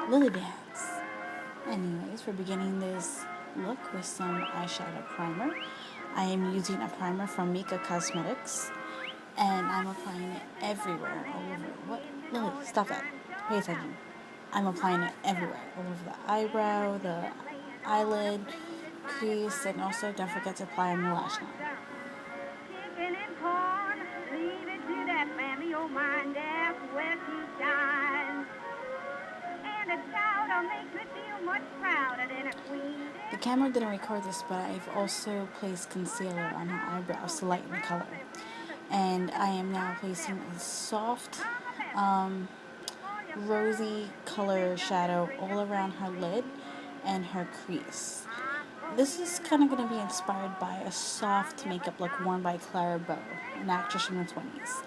Lily Dance. Anyways, we're beginning this look with some eyeshadow primer. I am using a primer from Mika Cosmetics, and I'm applying it everywhere, all over. What? Lily, stop that. Pay attention. I'm applying it everywhere, all over the eyebrow, the eyelid, crease, and also don't forget to apply on your lash line. The camera didn't record this, but I've also placed concealer on her eyebrows to lighten the color. And I am now placing a soft, rosy color shadow all around her lid and her crease. This is kind of going to be inspired by a soft makeup look worn by Clara Bow, an actress from the 20s.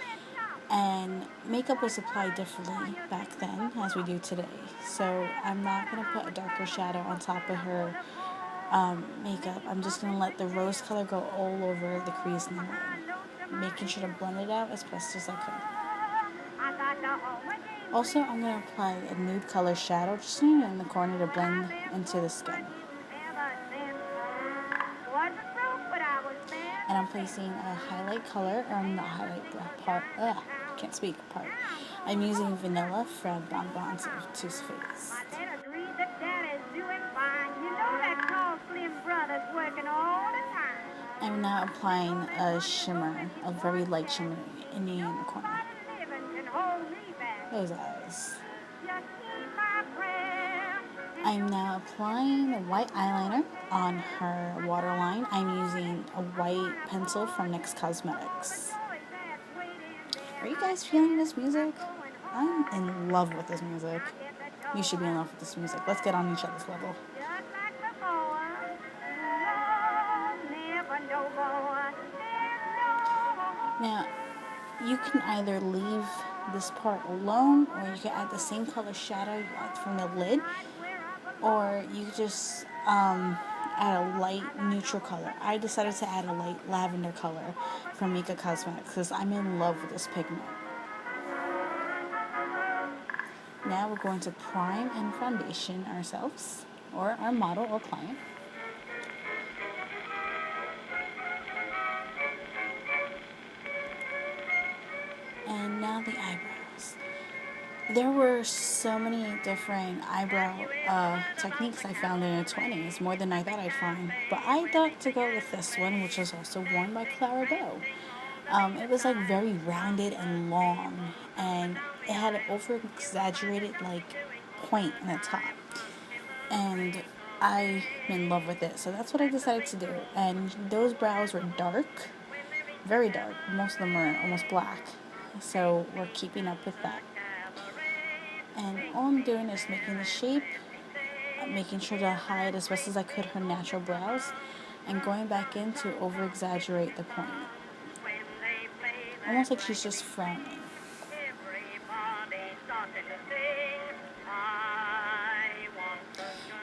And makeup was applied differently back then as we do today. So I'm not going to put a darker shadow on top of her makeup. I'm just going to let the rose color go all over the crease and the lid, making sure to blend it out as best as I could. Also, I'm going to apply a nude color shadow just in the corner to blend into the skin. And I'm placing a highlight color on the highlight part. I'm using vanilla from Bonbons of Too Faced. I'm now applying a shimmer, a very light shimmer in the corner. Those eyes. I'm now applying a white eyeliner on her waterline. I'm using a white pencil from NYX Cosmetics. Are you guys feeling this music? I'm in love with this music. You should be in love with this music. Let's get on each other's level. Now, you can either leave this part alone, or you can add the same color shadow you add from the lid, or you just add a light neutral color. I decided to add a light lavender color from Mika Cosmetics because I'm in love with this pigment. Now we're going to prime and foundation ourselves, or our model or client. And now the eyebrows. There were so many different eyebrow techniques I found in the 20s, more than I thought I'd find. But I thought to go with this one, which was also worn by Clara Bow. It was like very rounded and long, and it had an over-exaggerated point in the top. And I'm in love with it, so that's what I decided to do. And those brows were dark, very dark. Most of them are almost black, so we're keeping up with that. And all I'm doing is making the shape, making sure to hide as best as I could her natural brows, and going back in to over-exaggerate the point. Almost like she's just frowning.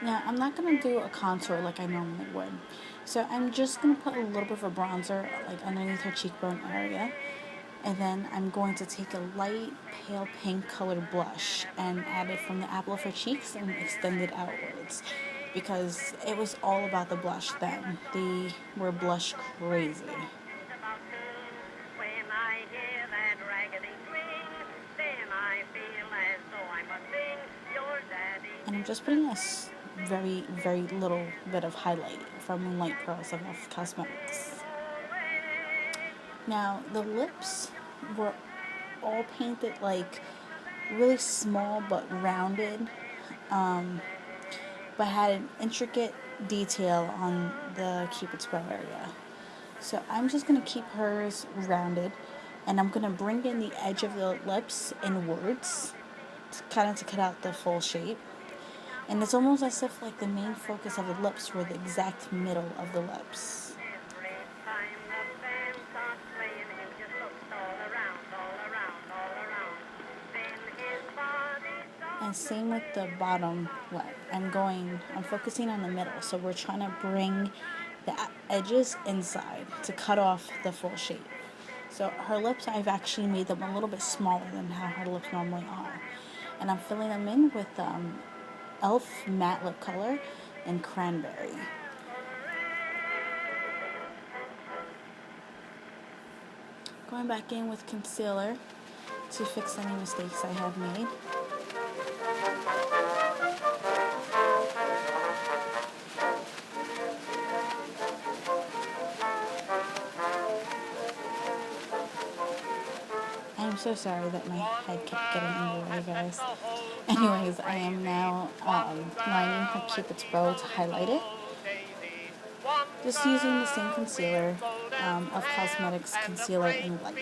Now, I'm not going to do a contour like I normally would. So I'm just going to put a little bit of a bronzer underneath her cheekbone area. And then I'm going to take a light pale pink colored blush and add it from the apple of her cheeks and extend it outwards. Because it was all about the blush then. They were blush crazy. And I'm just putting a very, very little bit of highlight from Moonlight Pearls of Cosmetics. Now, the lips were all painted really small but rounded, but had an intricate detail on the Cupid's bow area. So I'm just going to keep hers rounded, and I'm going to bring in the edge of the lips inwards, to cut out the full shape. And it's almost as if the main focus of the lips were the exact middle of the lips. And same with the bottom lip. I'm focusing on the middle, so we're trying to bring the edges inside to cut off the full shape. So her lips, I've actually made them a little bit smaller than how her lips normally are. And I'm filling them in with e.l.f. matte lip color and cranberry. Going back in with concealer to fix any mistakes I have made. I'm so sorry that my head kept getting in the way, guys. Anyways, I am now lining her Cupid's bow to highlight it. Just using the same concealer of Cosmetics Concealer in Light.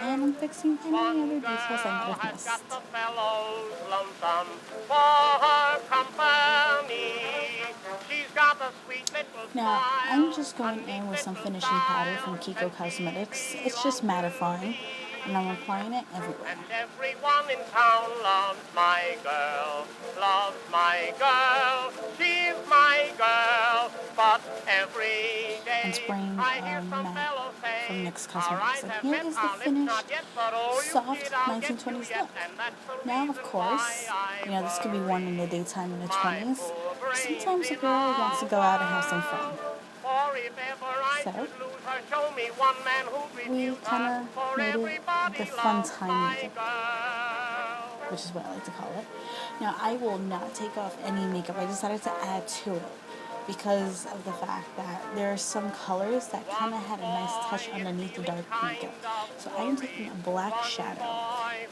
And I'm fixing any other details I might have missed. Now, I'm just going in with some finishing powder from Kiko Cosmetics. It's just mattifying, and I'm applying it everywhere. And everyone in town loves my girl, she's my girl, but every day and spraying matte from NYX Cosmetics. And here is the finished, soft 1920s look. Now, of course, you know, this could be worn in the daytime in the 20s. Sometimes a girl wants to go out and have some fun. So, we kind of made it the fun time makeup, which is what I like to call it. Now, I will not take off any makeup. I decided to add to it because of the fact that there are some colors that kind of had a nice touch underneath the dark makeup. So I am taking a black shadow.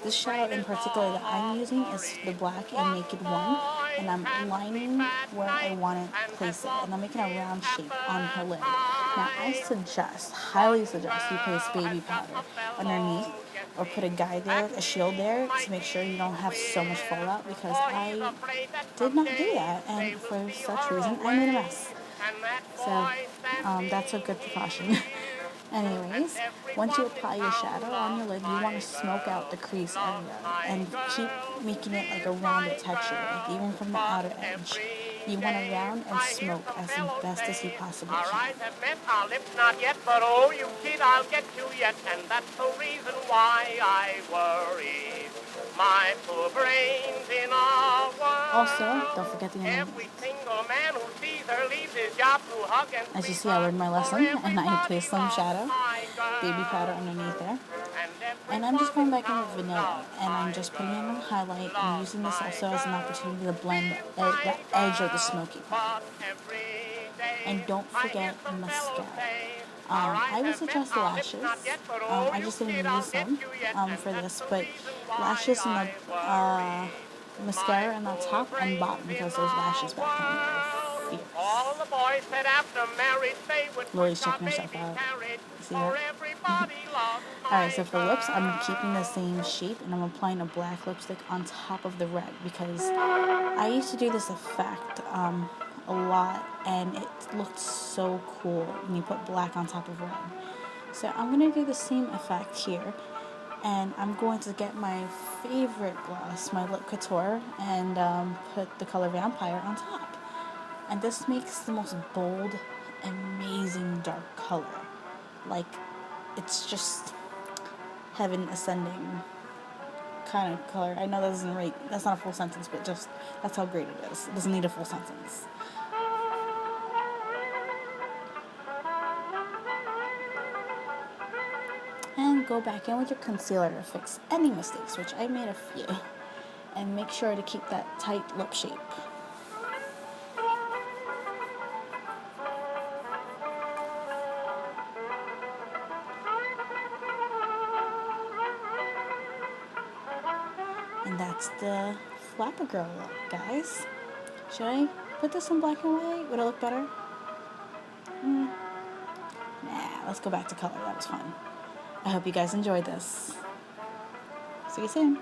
This shadow in particular that I'm using is the black in Naked 1, and I'm lining where I want to place it, and I'm making a round shape on her lid. Now I suggest, highly suggest, you place baby powder underneath, or put a guide there, a shield there, to make sure you don't have so much fallout, because I did not do that, and for such reason I made a mess. So that's a good precaution. Anyways, once you apply your shadow on your lid, you want to smoke out the crease area and keep making it like a rounded texture, like even from the outer edge. You want to round and smoke as best as you possibly can. Our lips not yet, but oh, you kid, I'll get you yet, and that's the reason why I worry. My poor brain's in a whirl. Also, don't forget the ingredient. Every single man who sees her leaves his job to hug and as you see, I learned my lesson, and I placed some shadow, baby powder underneath there. And I'm just going back in with vanilla, and I'm just putting in a highlight and using this also as an opportunity to blend the edge of the smoky part. And don't forget mascara. I would suggest lashes. I just didn't use some for this, but lashes and the mascara on the top and bottom, because those lashes back home are fierce. Lily's checking herself out. See that? Alright, so for lips, I'm keeping the same shape, and I'm applying a black lipstick on top of the red, because I used to do this effect a lot, and it looked so cool when you put black on top of red. So I'm going to do the same effect here, and I'm going to get my favorite gloss, my Lip Couture, and put the color Vampire on top. And this makes the most bold, amazing dark color. Like, it's just heaven ascending kind of color. I know that's not a full sentence, but just that's how great it is. It doesn't need a full sentence. And go back in with your concealer to fix any mistakes, which I made a few. And make sure to keep that tight lip shape. And that's the Flapper Girl look, guys. Should I put this in black and white? Would it look better? Nah, let's go back to color. That was fun. I hope you guys enjoyed this. See you soon.